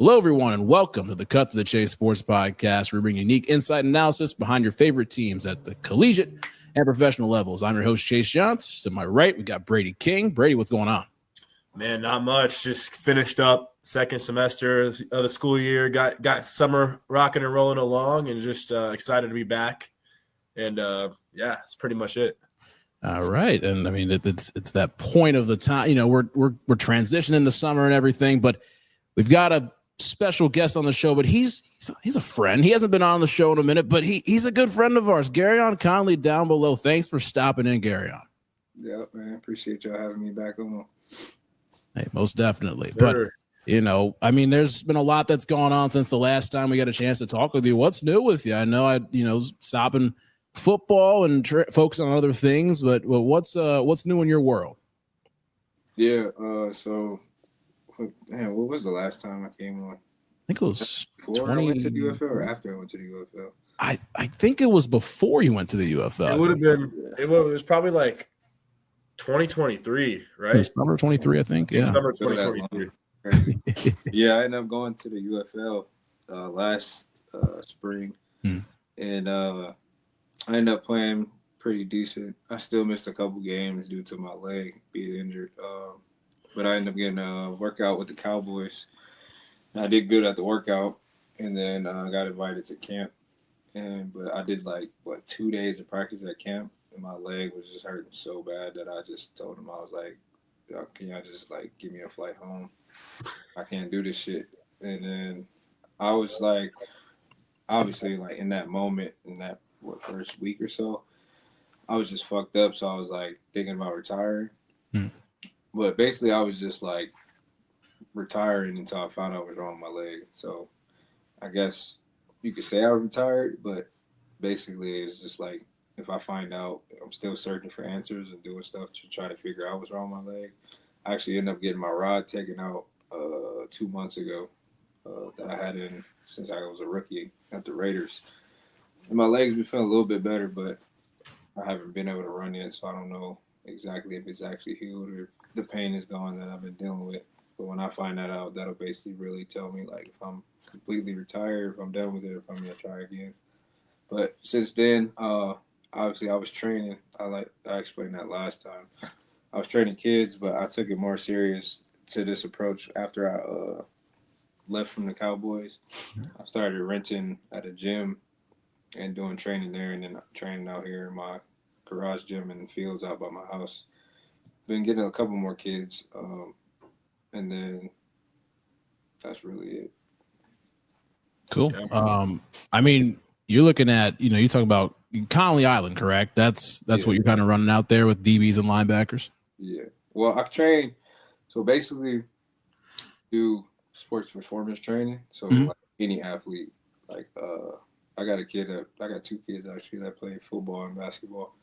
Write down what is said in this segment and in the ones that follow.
Hello, everyone, and welcome to the Cut to the Chase Sports Podcast. We bring unique insight and analysis behind your favorite teams at the collegiate and professional levels. I'm your host, Chase Johnson. To my right, we got Brady King. Brady, what's going on? Man, not much. Just finished up second semester of the school year. Got summer rocking and rolling along, and just excited to be back. And yeah, that's pretty much it. All right, and I mean it's that point of the time. You know, we're transitioning to summer and everything, but we've got a special guest on the show. But he's a friend. He hasn't been on the show in a minute, but he's a good friend of ours. Gareon Conley down below. Thanks for stopping in, Gareon. Yeah, man. Appreciate y'all having me back on. Hey, most definitely. Sure. But, you know, I mean, there's been a lot that's gone on since the last time we got a chance to talk with you. What's new with you? I know stopping football and focusing on other things, but what's new in your world? Yeah. So, man, what was the last time I came on? I think it was before I went to the UFL or after I went to the UFL? I think it was before you went to the UFL. It would have been. It was probably like 2023, right? It was summer 23, I think. Yeah, summer 2023. Yeah, I ended up going to the UFL last spring, and I ended up playing pretty decent. I still missed a couple games due to my leg being injured, but I ended up getting a workout with the Cowboys. And I did good at the workout, and then I got invited to camp. But I did 2 days of practice at camp. And my leg was just hurting so bad that I just told him, I was like, can y'all just give me a flight home? I can't do this shit. And then I was obviously in that moment, in that first week or so, I was just fucked up. So I was thinking about retiring. But basically I was just retiring until I found out what was wrong with my leg. So I guess you could say I retired, but basically it's just if I find out, I'm still searching for answers and doing stuff to try to figure out what's wrong with my leg. I actually ended up getting my rod taken out 2 months ago that I had in since I was a rookie at the Raiders. And my leg's been feeling a little bit better, but I haven't been able to run yet, so I don't know exactly if it's actually healed or the pain is gone that I've been dealing with. But when I find that out, that'll basically really tell me if I'm completely retired, if I'm done with it, if I'm going to try again. But since then, obviously, I was training. I explained that last time. I was training kids, but I took it more serious to this approach after I left from the Cowboys. I started renting at a gym and doing training there, and then training out here in my garage gym in the fields out by my house. Been getting a couple more kids, and then that's really it. Cool. I mean, you're looking at, you talk about Conley Island, correct? That's what you're kind of running out there with DBs and linebackers? Yeah. Well, I train, so basically do sports performance training. So any athlete, I got two kids actually that play football and basketball.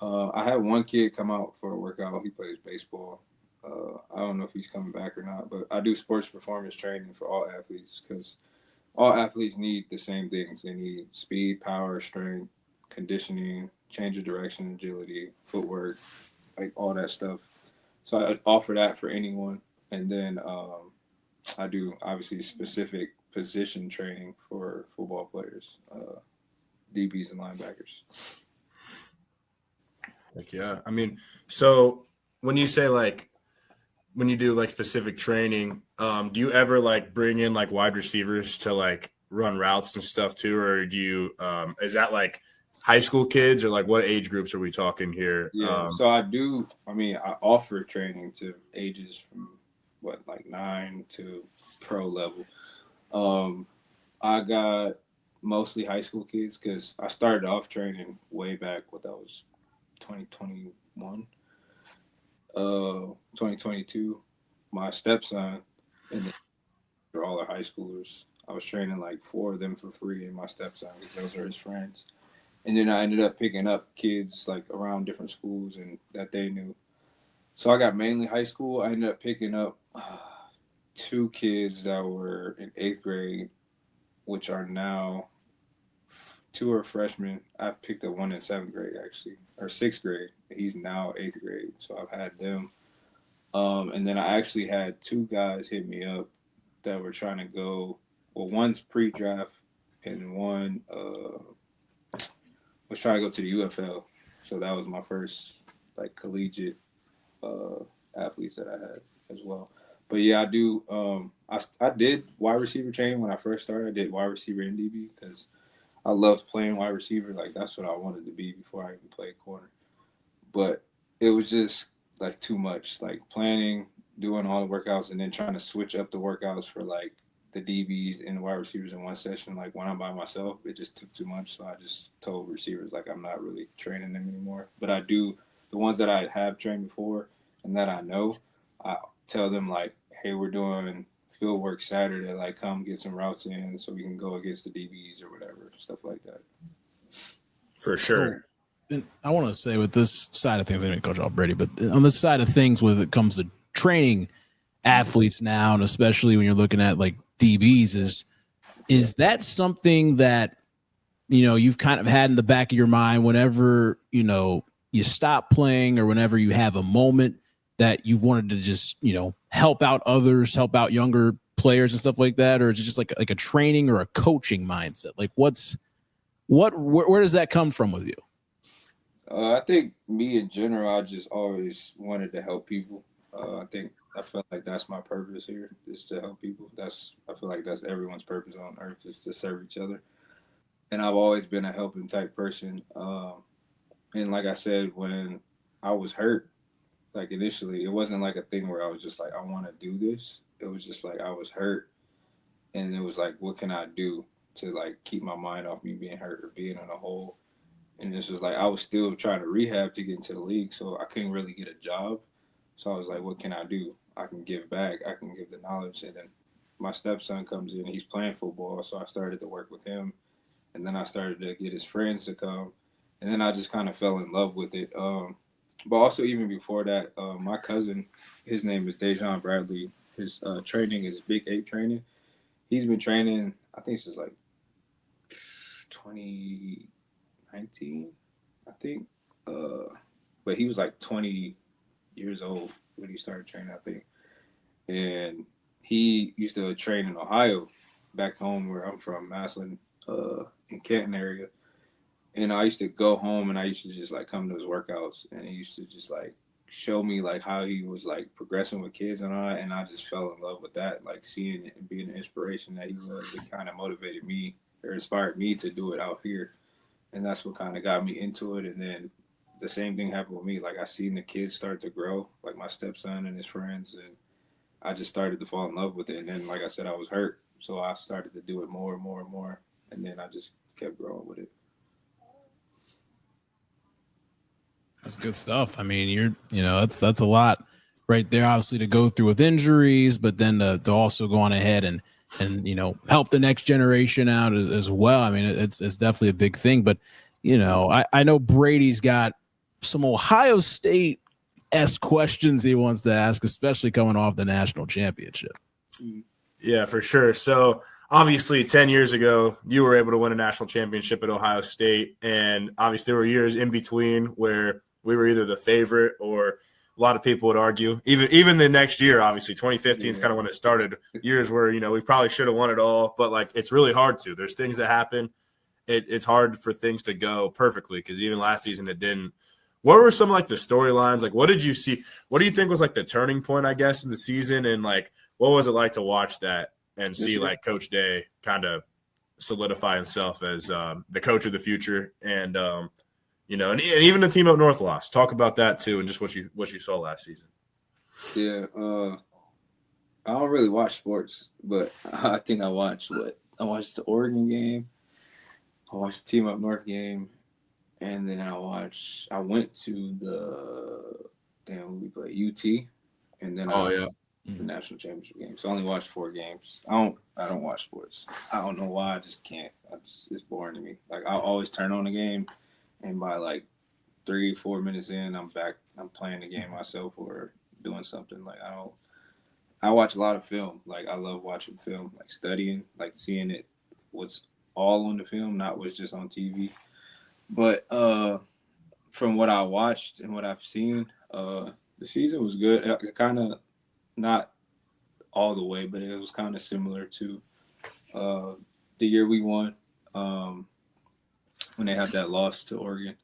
I had one kid come out for a workout. He plays baseball. I don't know if he's coming back or not, but I do sports performance training for all athletes because all athletes need the same things. They need speed, power, strength, conditioning, change of direction, agility, footwork, all that stuff. So I offer that for anyone. And then I do obviously specific position training for football players, DBs and linebackers. Heck yeah. I mean, so when you say when you do specific training, do you ever bring in wide receivers to run routes and stuff too, or do you is that high school kids or what age groups are we talking here? Yeah, so I do. I mean, I offer training to ages from 9 to pro level. I got mostly high school kids because I started off training way back when that was 2021. 2022, my stepson and they're all high schoolers. I was training 4 of them for free, and my stepson because those are his friends. And then I ended up picking up kids around different schools and that they knew. So I got mainly high school. I ended up picking up 2 kids that were in 8th grade, which are now 2 are freshmen. I picked up 1 in 7th grade actually, or 6th grade. He's now 8th grade, so I've had them. And then I actually had 2 guys hit me up that were trying to go. Well, one's pre-draft, and one was trying to go to the UFL. So that was my first like collegiate athletes that I had as well. But yeah, I do. I did wide receiver training when I first started. I did wide receiver and DB because I loved playing wide receiver. Like that's what I wanted to be before I even played corner. But it was just like too much, like planning, doing all the workouts, and then trying to switch up the workouts for like the DBs and the wide receivers in one session. Like when I'm by myself, it just took too much. So I just told receivers like I'm not really training them anymore. But I do the ones that I have trained before and that I know, I tell them like, hey, we're doing field work Saturday. Like come get some routes in so we can go against the DBs or whatever, stuff like that. For sure. And I want to say with this side of things, I mean, Coach Albrady, but on this side of things, when it comes to training athletes now, and especially when you're looking at like DBs, is that something that, you know, you've kind of had in the back of your mind whenever, you know, you stop playing or whenever you have a moment that you've wanted to just, you know, help out others, help out younger players and stuff like that? Or is it just like a training or a coaching mindset? Like where does that come from with you? I think me in general, I just always wanted to help people. I felt like that's my purpose here, is to help people. I feel like that's everyone's purpose on earth, is to serve each other. And I've always been a helping type person. And like I said, when I was hurt, like initially, it wasn't like a thing where I was just like, I want to do this. It was just like I was hurt. And it was like, what can I do to like keep my mind off me being hurt or being in a hole? And this was like, I was still trying to rehab to get into the league, so I couldn't really get a job. So I was like, what can I do? I can give back. I can give the knowledge. And then my stepson comes in, he's playing football, so I started to work with him. And then I started to get his friends to come. And then I just kind of fell in love with it. But also even before that, my cousin, his name is Dejan Bradley. His training is Big 8 training. He's been training, I think since like 2019, I think. But he was like 20 years old when he started training, I think. And he used to train in Ohio, back home where I'm from, Massillon, in Canton area. And I used to go home and I used to just like come to his workouts, and he used to just like show me like how he was like progressing with kids and all that. And I just fell in love with that, like seeing it and being an inspiration that he was. It kind of motivated me or inspired me to do it out here. And that's what kind of got me into it. And then the same thing happened with me. Like I seen the kids start to grow, like my stepson and his friends, and I just started to fall in love with it. And then, like I said, I was hurt, so I started to do it more and more and more. And then I just kept growing with it. That's good stuff. I mean, that's a lot right there, obviously, to go through with injuries, but then to also go on ahead and you know, help the next generation out as well. I mean, it's definitely a big thing. But you know, I know Brady's got some Ohio State-esque questions he wants to ask, especially coming off the national championship. Yeah, for sure. So obviously 10 years ago, you were able to win a national championship at Ohio State. And obviously there were years in between where we were either the favorite, or a lot of people would argue. Even the next year, obviously, 2015 is kind of when it started. Years where, you know, we probably should have won it all. But, like, it's really hard to. There's things that happen. It's hard for things to go perfectly, because even last season it didn't. What were some, like, the storylines? Like, what did you see? What do you think was, like, the turning point, I guess, in the season? And, like, what was it like to watch that and see, like, Coach Day kind of solidify himself as the coach of the future? And, you know, and even the team up north lost. Talk about that, too, and just what you saw last season. Yeah, I don't really watch sports, but I think I watched the Oregon game. I watched the team up north game, and then I went to we played UT, and then the national championship game. So I only watched 4 games. I don't watch sports. I don't know why. I just can't. It's boring to me. Like, I'll always turn on the game, and by like 3-4 minutes in, I'm back. I'm playing the game myself or doing something. Like, I watch a lot of film. Like, I love watching film, like studying, like seeing it, what's all on the film, not what's just on TV. But from what I watched and what I've seen, the season was good. Kind of not all the way, but it was kind of similar to the year we won when they had that loss to Oregon.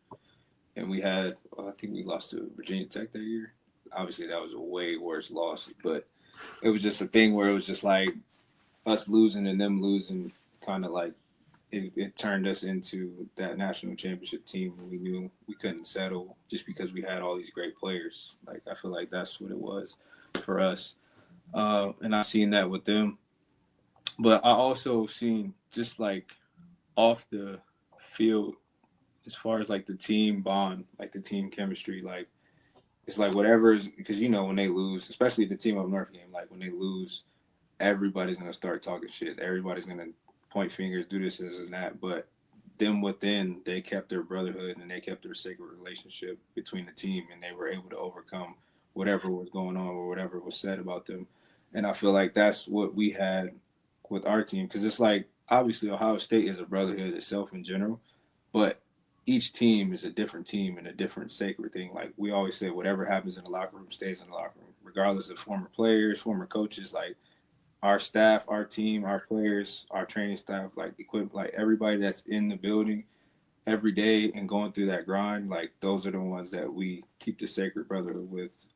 And we had, I think we lost to Virginia Tech that year. Obviously, that was a way worse loss, but it was just a thing where it was just like us losing and them losing, kind of like it turned us into that national championship team. And we knew we couldn't settle just because we had all these great players. Like, I feel like that's what it was for us. And I seen that with them. But I also seen just like off the field, as far as like the team bond, like the team chemistry, like it's like whatever is, because when they lose, especially the team up north game, like when they lose, everybody's gonna start talking shit. Everybody's gonna point fingers, do this and that. But them within, they kept their brotherhood and they kept their sacred relationship between the team, and they were able to overcome whatever was going on or whatever was said about them. And I feel like that's what we had with our team, because it's like obviously Ohio State is a brotherhood itself in general, but each team is a different team and a different sacred thing. Like we always say, whatever happens in the locker room stays in the locker room, regardless of former players, former coaches. Like our staff, our team, our players, our training staff, like equipment, like everybody that's in the building every day and going through that grind, like those are the ones that we keep the sacred brotherhood with.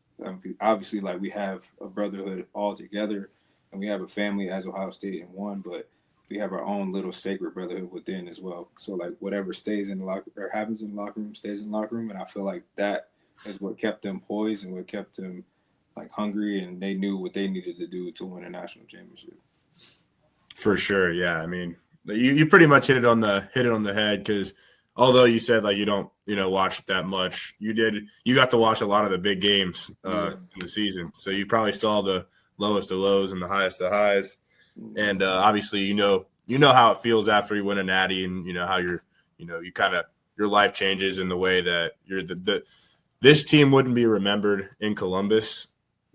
Obviously, like we have a brotherhood all together, and we have a family as Ohio State in one, but we have our own little sacred brotherhood within as well. So like whatever stays in the locker or happens in the locker room stays in the locker room, and I feel like that is what kept them poised and what kept them like hungry, and they knew what they needed to do to win a national championship. For sure, yeah. I mean, you pretty much hit it on the head, because although you said like you don't watch it that much, you got to watch a lot of the big games in the season, so you probably saw the lowest of lows and the highest of highs. And obviously, you know how it feels after you win a natty, and how you kind of your life changes in the way that you're this team wouldn't be remembered in Columbus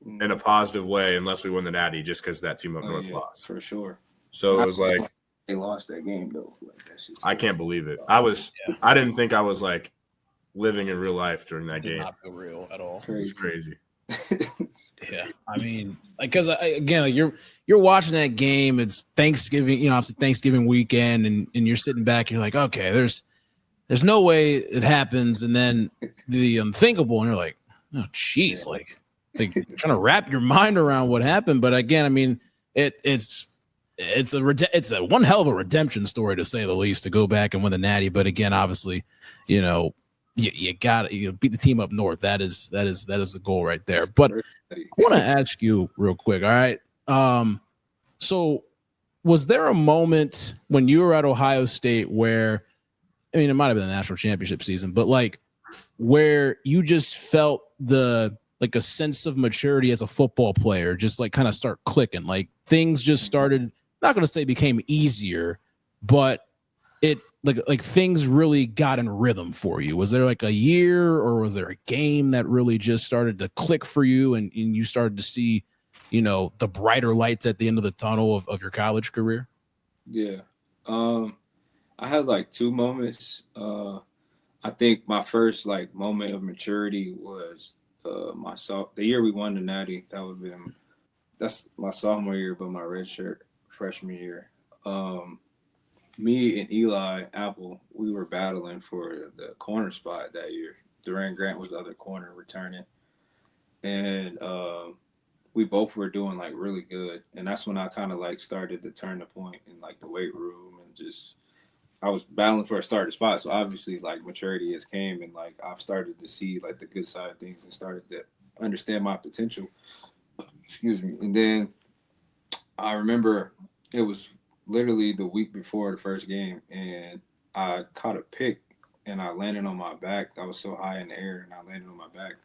in a positive way unless we win the natty, just because that team up north lost. For sure. So it was like they lost that game though. Like that shit's I can't believe it. I didn't think I was like living in real life during that game. Not feel real at all. It was crazy. Yeah, I mean, because again, you're watching that game. It's Thanksgiving, obviously Thanksgiving weekend, and you're sitting back. And you're like, okay, there's no way it happens, and then the unthinkable, and you're like, oh, jeez, like trying to wrap your mind around what happened. But again, I mean, it's a one hell of a redemption story, to say the least, to go back and win the natty. But again, obviously, you got to beat the team up north. That is the goal right there. But I want to ask you real quick. All right. So was there a moment when you were at Ohio State where, I mean, it might've been the national championship season, but like where you just felt like a sense of maturity as a football player, just like kind of start clicking, like things just started, not going to say became easier, but it like things really got in rhythm for you? Was there like a year, or was there a game that really just started to click for you, and you started to see, the brighter lights at the end of the tunnel of your college career? Yeah. I had like two moments. I think my first like moment of maturity was the year we won the natty. That's my sophomore year, but my redshirt freshman year. Me and Eli Apple, we were battling for the corner spot that year. Durant Grant was the other corner returning. And we both were doing like really good. And that's when I kind of like started to turn the point in like the weight room, and just I was battling for a starting spot. So obviously like maturity has came, and like I've started to see like the good side of things and started to understand my potential. Excuse me. And then I remember it was literally the week before the first game, and I caught a pick and I landed on my back. I was so high in the air, and I landed on my back,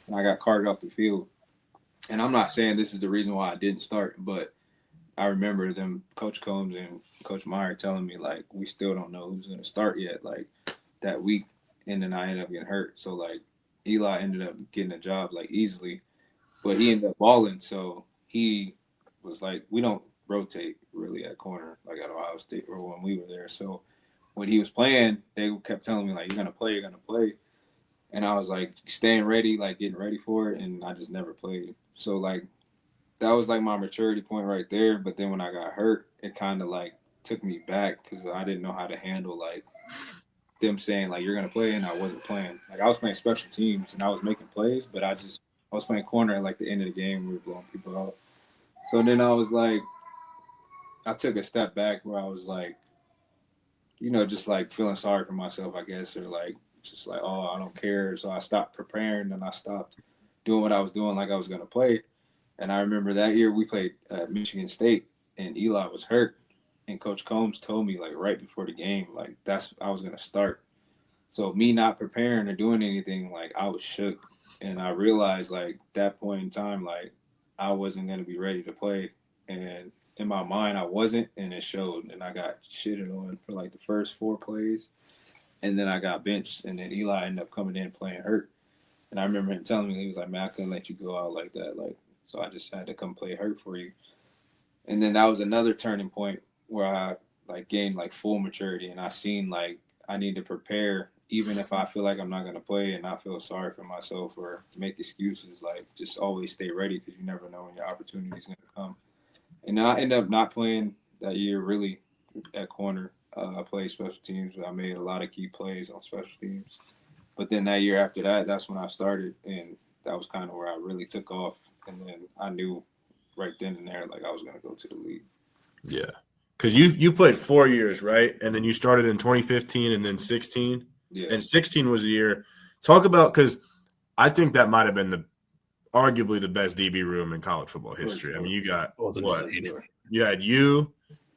and I got carted off the field. And I'm not saying this is the reason why I didn't start, but I remember them, Coach Combs and Coach Meyer, telling me like, we still don't know who's going to start yet, like that week. And then I ended up getting hurt. So like Eli ended up getting a job like easily, but he ended up balling. So he was like, we don't rotate really at corner like at Ohio State or when we were there. So when he was playing, they kept telling me like, you're gonna play, and I was like staying ready, like getting ready for it, and I just never played. So like that was like my maturity point right there. But then when I got hurt, it kind of like took me back because I didn't know how to handle like them saying like you're gonna play and I wasn't playing. Like I was playing special teams and I was making plays, but I was playing corner at like the end of the game. We were blowing people out. So then I was like, I took a step back where I was like, just like feeling sorry for myself, I guess, or like just like, oh, I don't care. So I stopped preparing and I stopped doing what I was doing like I was gonna play. And I remember that year we played Michigan State and Eli was hurt. And Coach Combs told me like right before the game, like I was gonna start. So me not preparing or doing anything, like I was shook. And I realized like that point in time, like I wasn't gonna be ready to play. And in my mind I wasn't, and it showed. And I got shitted on for like the first 4 plays. And then I got benched, and then Eli ended up coming in playing hurt. And I remember him telling me, he was like, man, I couldn't let you go out like that. Like, so I just had to come play hurt for you. And then that was another turning point where I like gained like full maturity, and I seen like I need to prepare even if I feel like I'm not going to play and not feel sorry for myself or make excuses. Like just always stay ready because you never know when your opportunity is going to come. And then I ended up not playing that year really at corner. I played special teams. I made a lot of key plays on special teams. But then that year after that, that's when I started, and that was kind of where I really took off. And then I knew right then and there, like I was going to go to the league. Yeah. Because you played 4 years, right? And then you started in 2015 and then 16. Yeah. And 16 was the year. Talk about – because I think that might have been arguably the best DB room in college football history. I mean, you got what? You had you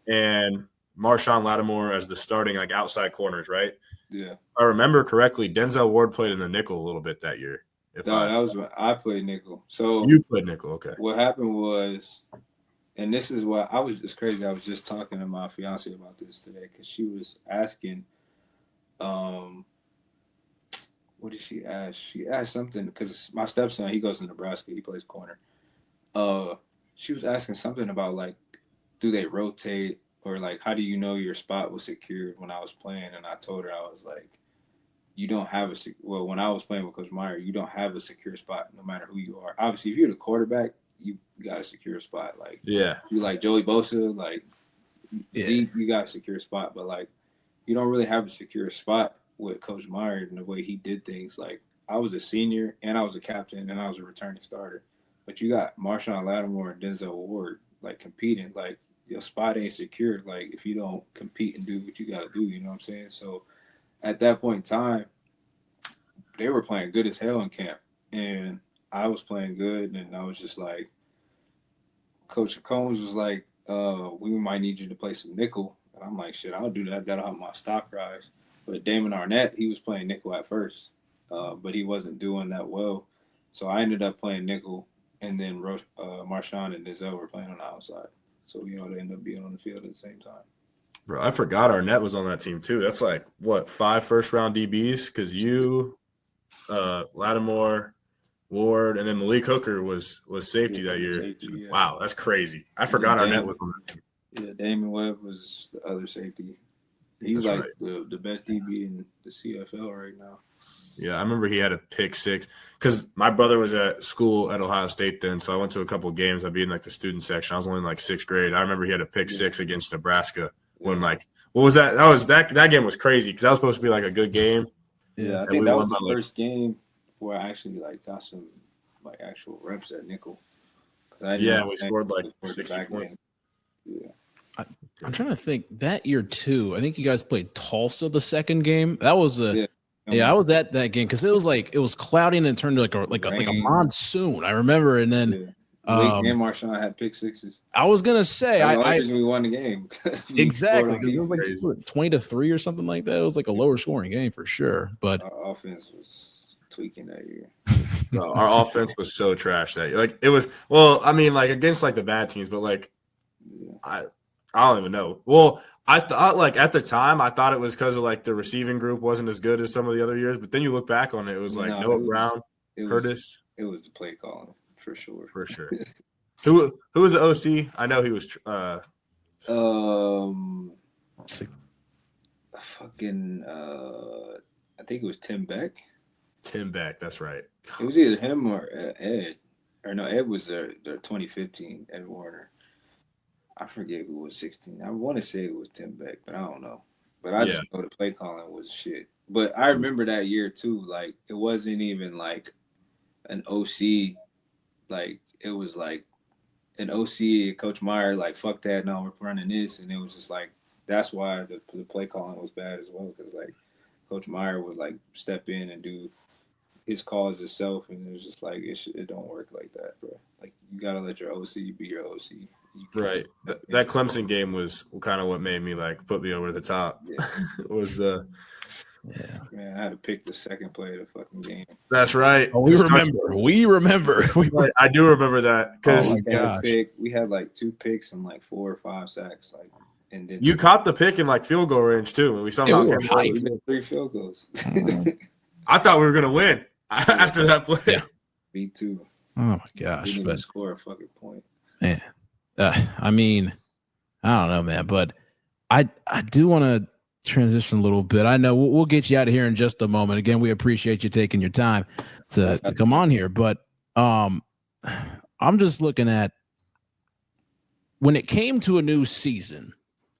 and Marshawn Lattimore as the starting like outside corners, right? Yeah. If I remember correctly, Denzel Ward played in the nickel a little bit that year. That was when I played nickel. So you played nickel, okay. What happened was – and this is what it's crazy. I was just talking to my fiance about this today because she was asking, what did she ask? She asked something because my stepson, he goes to Nebraska. He plays corner. She was asking something about like, do they rotate or like, how do you know your spot was secured when I was playing? And I told her, I was like, you don't have when I was playing with Coach Meyer, you don't have a secure spot no matter who you are. Obviously, if you're the quarterback, you got a secure spot. Like, yeah, you like Joey Bosa, like Zeke, you got a secure spot. But like, you don't really have a secure spot with Coach Meyer and the way he did things. Like, I was a senior and I was a captain and I was a returning starter. But you got Marshawn Lattimore and Denzel Ward like competing. Like, your spot ain't secure. Like, if you don't compete and do what you got to do, you know what I'm saying? So at that point in time, they were playing good as hell in camp, and I was playing good, and I was just like, Coach Combs was like, we might need you to play some nickel. And I'm like, shit, I'll do that. That'll help my stock rise. But Damon Arnett, he was playing nickel at first, but he wasn't doing that well. So I ended up playing nickel, and then Marshawn and Denzel were playing on the outside. So they ended up being on the field at the same time. Bro, I forgot Arnett was on that team too. That's like, what, 5 first-round DBs? Because you, Lattimore, Ward, and then Malik Hooker was safety that year. Safety, yeah. Wow, that's crazy. I forgot Arnett was on that team. Yeah, Damon Webb was the other safety. He's that's like right. the best DB in the CFL right now. Yeah, I remember he had a pick 6 because my brother was at school at Ohio State then, so I went to a couple of games. I'd be in like the student section. I was only in like 6th grade. I remember he had a pick 6 against Nebraska when like what was that? That game was crazy because that was supposed to be like a good game. Yeah, I think that was the first game where I actually like got some like actual reps at nickel. We scored like 60 points. Yeah. I'm trying to think that year too. I think you guys played Tulsa the second game. That was I was at that game because it was cloudy and then turned to like a monsoon. I remember, and then and Marshawn had pick 6s. I was gonna say we won the game exactly because it was like 20-3 or something like that. It was like a lower scoring game for sure. But our offense was tweaking that year. No, our offense was so trash that year. Like it was. Well, I mean, like against like the bad teams, but like I don't even know. Well, I thought like at the time I thought it was because of like the receiving group wasn't as good as some of the other years, but then you look back on it, it was like Noah Brown, Curtis. It was the play calling for sure. For sure. Who was the OC? I know he was. Fucking. I think it was Tim Beck. Tim Beck, that's right. It was either him or Ed. or no, Ed was their 2015 Ed Warner. I forget who was 16. I want to say it was Tim Beck, but I don't know. But I just know the play calling was shit. But I remember that year too. Like it wasn't even like an OC. Like it was like an OC, Coach Meyer, like fuck that. No, we're running this, and it was just like that's why the play calling was bad as well because like Coach Meyer would like step in and do his calls himself, and it was just like it don't work like that, bro. Like you gotta let your OC be your OC. Right. That Clemson game was kind of what made me like put me over the top. Yeah. was the man, I had to pick the second play of the fucking game. That's right. Oh, we remember. I do remember that because we had like 2 picks and like 4 or 5 sacks. Like, and then you caught the pick in like field goal range too. And we somehow we did 3 field goals. I thought we were gonna win after that play. Yeah. Me too. Oh my gosh! Didn't even score a fucking point. Man. I mean, I don't know, man, but I do want to transition a little bit. I know we'll get you out of here in just a moment. Again, we appreciate you taking your time to come on here, but I'm just looking at when it came to a new season.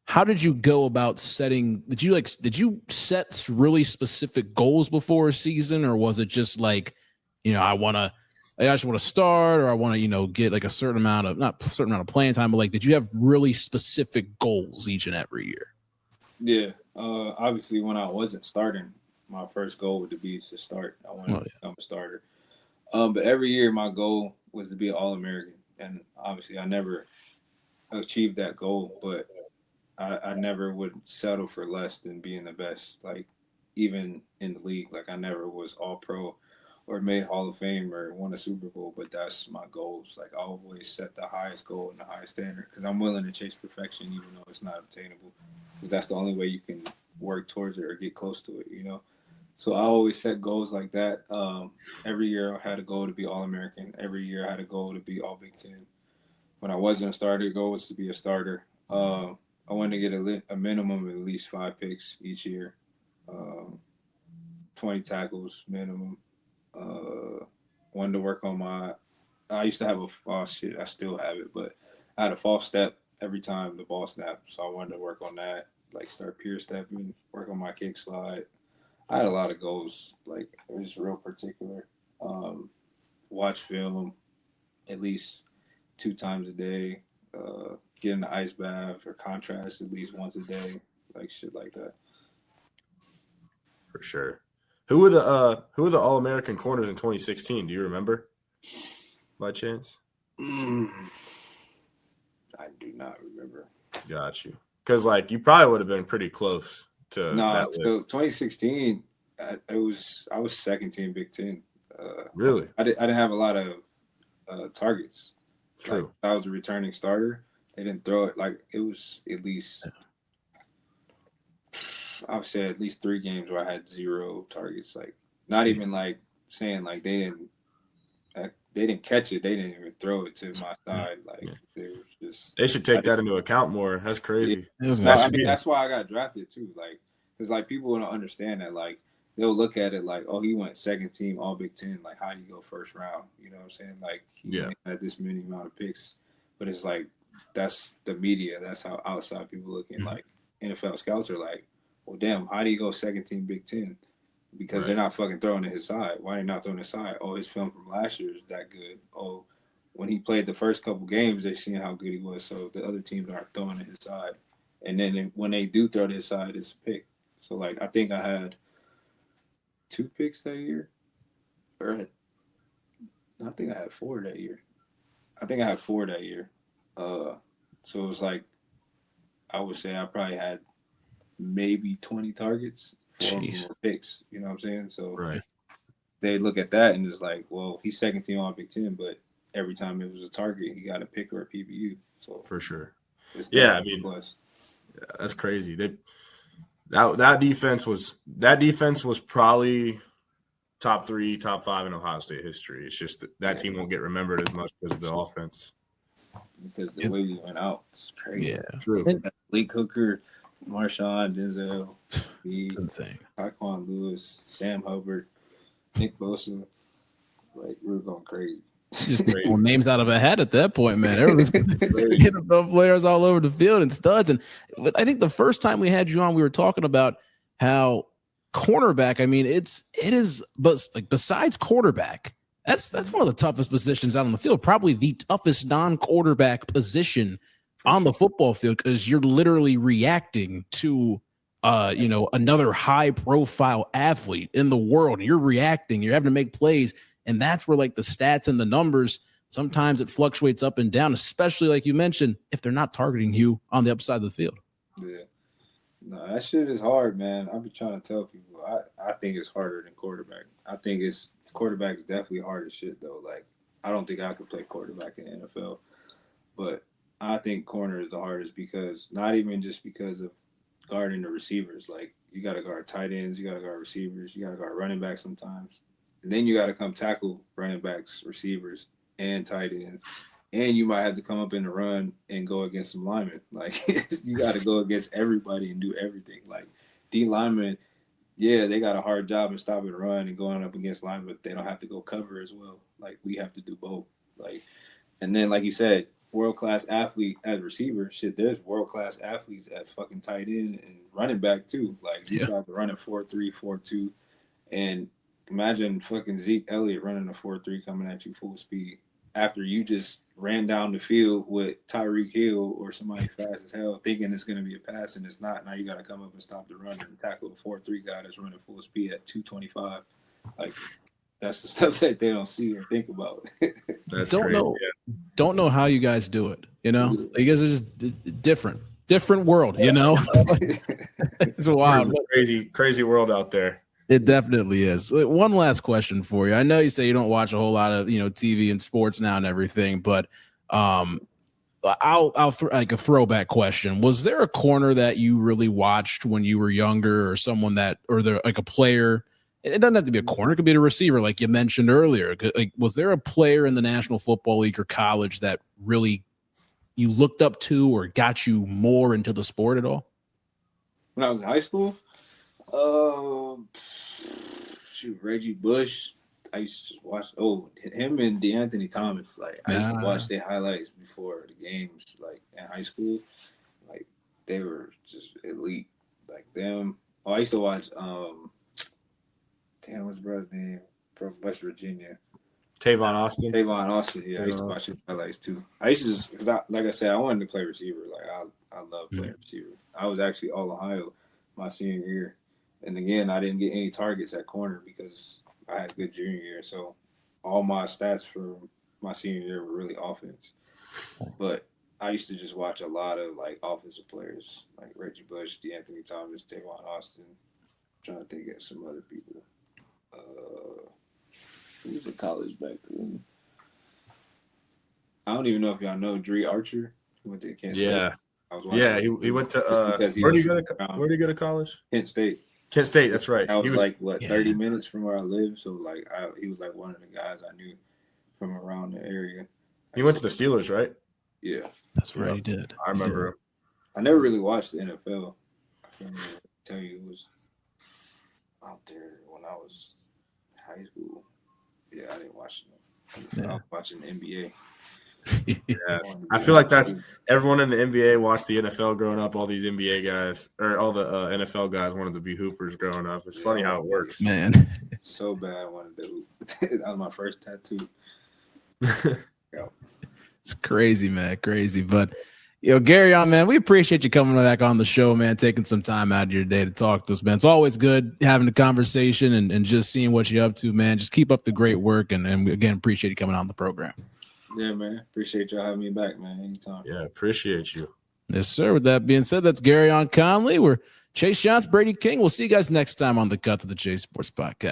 How did you go about setting? Did you set really specific goals before a season, or was it just like, I just want to start, or I want to, get like a certain amount of playing time, but like, did you have really specific goals each and every year? Yeah. Obviously when I wasn't starting, my first goal would be to start. I wanted to become a starter. But every year my goal was to be an All-American. And obviously I never achieved that goal, but I never would settle for less than being the best. Like even in the league, like I never was all pro or made Hall of Fame or won a Super Bowl, but that's my goals. Like I always set the highest goal and the highest standard because I'm willing to chase perfection even though it's not obtainable, because that's the only way you can work towards it or get close to it, So I always set goals like that. Every year I had a goal to be All-American. Every year I had a goal to be All Big Ten. When I wasn't a starter, the goal was to be a starter. I wanted to get a minimum of at least 5 picks each year, 20 tackles minimum. Wanted to work on I used to have I still have it, but I had a false step every time the ball snapped. So I wanted to work on that, like start peer stepping, work on my kick slide. I had a lot of goals, like it was real particular. Watch film at least 2 times a day, get in the ice bath or contrast at least once a day, like shit like that. For sure. Who were the All-American corners in 2016? Do you remember, by chance? I do not remember. Got you. Because like you probably would have been pretty close to. No, so 2016, I was second team Big Ten. Really? I didn't have a lot of targets. True. Like, I was a returning starter. They didn't throw it like it was at least. I would say at least 3 games where I had 0 targets. Like not even like saying like they didn't catch it. They didn't even throw it to my side. Like they was just. They should take that into account more. That's crazy. Yeah. That's why I got drafted too. Like because like people don't understand that. Like they'll look at it like, oh, he went second team All Big Ten. Like how do you go first round? You know what I'm saying? Like he had this many amount of picks, but it's like that's the media. That's how outside people looking. Like NFL scouts are like, well, damn, how do you go second team Big Ten? Because they're not fucking throwing to his side. Why are they not throwing his side? Oh, his film from last year is that good. Oh, when he played the first couple games, they seen how good he was. So the other teams aren't throwing to his side. And then when they do throw to his side, it's a pick. So, like, I think I had 2 picks that year. Or I think I had 4 that year. So it was like, I would say I probably had maybe 20 targets, 4 picks. You know what I'm saying? So they look at that and it's like, well, he's second team All Big Ten, but every time it was a target, he got a pick or a PBU. So for sure. I mean, that's crazy. That defense was probably top 3, top 5 in Ohio State history. It's just that team won't get remembered as much because of the offense. Because the way we went out, it's crazy. Yeah, true. Lee Hooker, Marshawn, Denzel, insane. Taquan Lewis, Sam Hubbard, Nick Bosa. Like, we were going crazy. Just pulling names out of a hat at that point, man. Everyone's NFL players all over the field and studs. And I think the first time we had you on, we were talking about how cornerback. I mean, it is, but like besides quarterback, that's one of the toughest positions out on the field. Probably the toughest non-quarterback position on the football field, because you're literally reacting to another high-profile athlete in the world. You're reacting. You're having to make plays. And that's where, like, the stats and the numbers, sometimes it fluctuates up and down, especially, like you mentioned, if they're not targeting you on the upside of the field. Yeah. No, that shit is hard, man. I be trying to tell people, I think it's harder than quarterback. I think quarterback is definitely hard as shit, though. Like, I don't think I could play quarterback in the NFL. But I think corner is the hardest, because not even just because of guarding the receivers. Like, you got to guard tight ends, you got to guard receivers, you got to guard running backs sometimes. And then you got to come tackle running backs, receivers, and tight ends. And you might have to come up in the run and go against some linemen. Like, you got to go against everybody and do everything. Like, D linemen, yeah, they got a hard job in stopping the run and going up against linemen, but they don't have to go cover as well. Like, we have to do both. Like, and then, like you said, world-class athlete as receiver, shit, there's world-class athletes at fucking tight end and running back, too. Like, you got to run a 4.3, 4.2, and imagine fucking Zeke Elliott running a 4.3 coming at you full speed after you just ran down the field with Tyreek Hill or somebody fast as hell thinking it's going to be a pass, and it's not. Now you got to come up and stop the run and tackle a 4.3 guy that's running full speed at 225. Like, that's the stuff that they don't see or think about. That's don't crazy. Don't know how you guys do it. You know, you guys are just different world. You know, it's wild. Crazy world out there. It definitely is. One last question for you. I know you say you don't watch a whole lot of TV and sports now and everything, but I'll like a throwback question. Was there a corner that you really watched when you were younger, or someone like a player? It doesn't have to be a corner; it could be a receiver, like you mentioned earlier. Like, was there a player in the National Football League or college that really you looked up to or got you more into the sport at all? When I was in high school, Reggie Bush. I used to just watch him and DeAnthony Thomas. Like, I used to watch their highlights before the games, like in high school. Like, they were just elite. Like them. Oh, I used to watch what's brother's name from West Virginia? Tavon Austin. Yeah, I used to watch his highlights too. I used to just, because like I said, I wanted to play receiver. Like, I love playing receiver. I was actually all Ohio my senior year. And again, I didn't get any targets at corner because I had a good junior year. So all my stats for my senior year were really offense. But I used to just watch a lot of like offensive players, like Reggie Bush, DeAnthony Thomas, Tavon Austin. I'm trying to think of some other people. He was in college back then. I don't even know if y'all know Dree Archer. He went to Kansas State. Yeah, he went to where did he go to college? Kent State. Kent State, that's right. I was like 30 minutes from where I live, so like he was like one of the guys I knew from around the area. He went to the Steelers, right? Yeah, that's right. He did. I remember him. I never really watched the NFL. I can't really tell you, it was out there when I was in high school. Yeah, I didn't watch it. I was watching the NBA. Yeah, I feel like that's everyone in the NBA watched the NFL growing up. All these NBA guys or all the NFL guys wanted to be hoopers growing up. It's funny how it works, man. So bad I wanted to hoop. That was my first tattoo. It's crazy, man, crazy. But Gareon, man, we appreciate you coming back on the show, man, taking some time out of your day to talk to us, man. It's always good having a conversation and just seeing what you're up to, man. Just keep up the great work, and again, appreciate you coming on the program. Yeah, man. Appreciate y'all having me back, man. Anytime. Yeah, appreciate you. Yes, sir. With that being said, that's Gareon Conley. We're Chase Johnson, Brady King. We'll see you guys next time on the Cut to the Chase Sports Podcast.